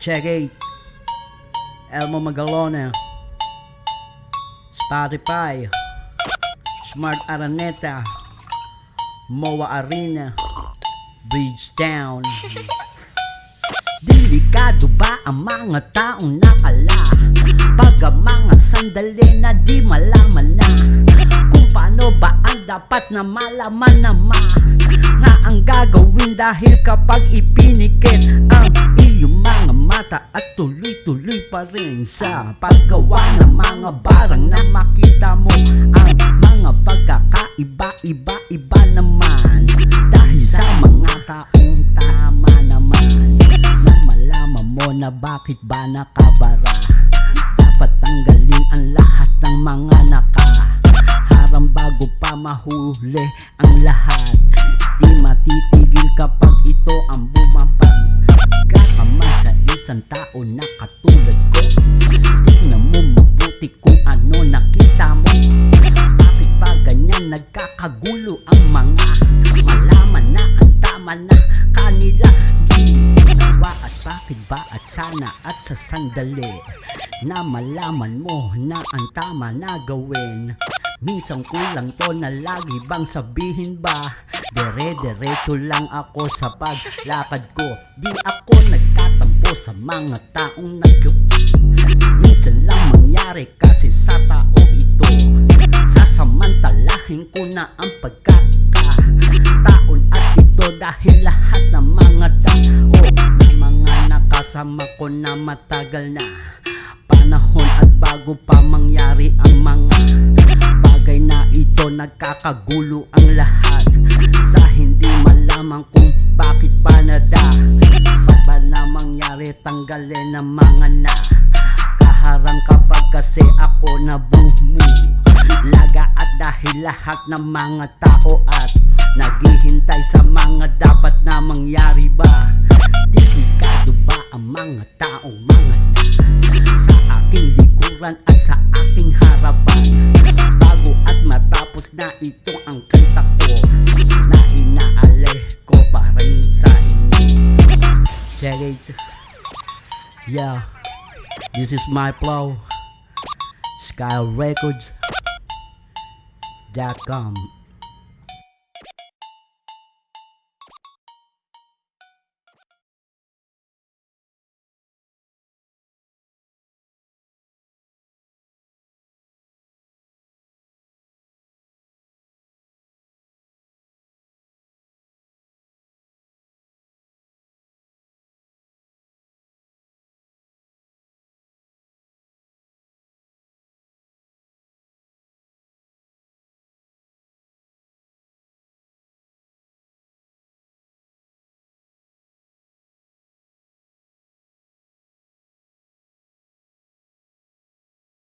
Check it. Elmo Magalona, Spotify, Smart Araneta, Moa Arena, Bridgetown. Delikado ba ang mga taong nakala? Pag ang mga sandali na di malaman na kung paano ba ang dapat na malaman naman nga ang gagawin, dahil kapag ipinikit ang iyong mga mata at tuloy-tuloy pa rin sa paggawa ng mga barang na makita mo ang mga pagkakaiba-iba naman, dahil sa mga taong tama naman na malaman mo na bakit ba nakabara. Dapat tanggalin ang lahat ng mga nakaharang bago pa mahuli ang lahat. Di matitigil kapag ito ang bumabag. Kakamay sa isang tao na katulad ko. Tingnan mo mabuti kung ano nakita mo. Bakit ba ganyan nagkakagulo ang mga malaman na ang tama na kanila ginawa? At bakit ba at sana at sa sandali na malaman mo na ang tama na gawin? Minsan kulang to na lagi bang sabihin ba? Dire-diretso lang ako sa paglakad ko. Di ako nagtatampo sa mga taong minsan lang mangyari kasi sa tao ito. Sasamantalahin ko na ang pagkakataon at ito, dahil lahat ng mga tao may mga nakasama ko na matagal na panahon, at bago pa mangyari ang mga bagay na ito, nagkakagulo ang lahat sa hindi malaman kung bakit pa ba na mangyari. Tanggalin ang mga nakaharang kapag kasi ako nabumulaga, at dahil lahat ng mga tao at naghihintay sa mga dapat na mangyari ba? Delikado ba ang mga taong sa aking likuran at sa aking harapan? Bago at matapos na ito ang kanta ko na inaalay ko pa rin sa inyo. Check it. Yeah, this is my flow. SkyRecords.com